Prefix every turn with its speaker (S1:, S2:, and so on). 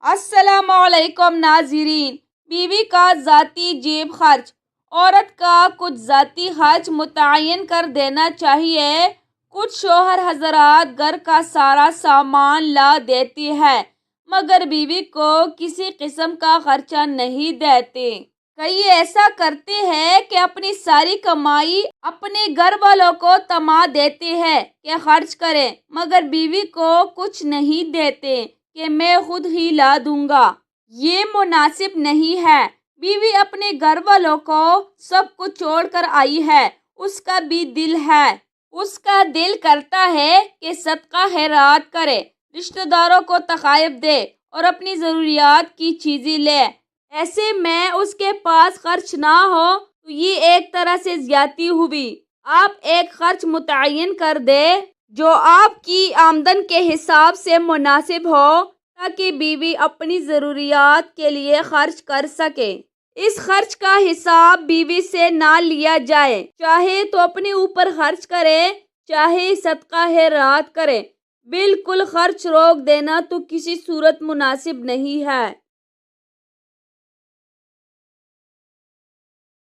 S1: السلام علیکم ناظرین۔ بیوی کا ذاتی جیب خرچ۔ عورت کا کچھ ذاتی خرچ متعین کر دینا چاہیے۔ کچھ شوہر حضرات گھر کا سارا سامان لا دیتی ہے مگر بیوی کو کسی قسم کا خرچہ نہیں دیتے۔ کئی ایسا کرتے ہیں کہ اپنی ساری کمائی اپنے گھر والوں کو تما دیتے ہیں کہ خرچ کریں مگر بیوی کو کچھ نہیں دیتے کہ میں خود ہی لا دوں گا۔ یہ مناسب نہیں ہے۔ بیوی اپنے گھر والوں کو سب کچھ چھوڑ کر آئی ہے، اس کا بھی دل ہے، اس کا دل کرتا ہے کہ صدقہ خیرات کرے، رشتہ داروں کو تحائف دے اور اپنی ضروریات کی چیزیں لے۔ ایسے میں اس کے پاس خرچ نہ ہو تو یہ ایک طرح سے زیادتی ہوئی۔ آپ ایک خرچ متعین کر دیں جو آپ کی آمدن کے حساب سے مناسب ہو تاکہ بیوی اپنی ضروریات کے لیے خرچ کر سکے۔ اس خرچ کا حساب بیوی سے نہ لیا جائے، چاہے تو اپنے اوپر خرچ کرے چاہے صدقہ خیرات کرے۔ بالکل خرچ روک دینا تو کسی صورت مناسب نہیں ہے۔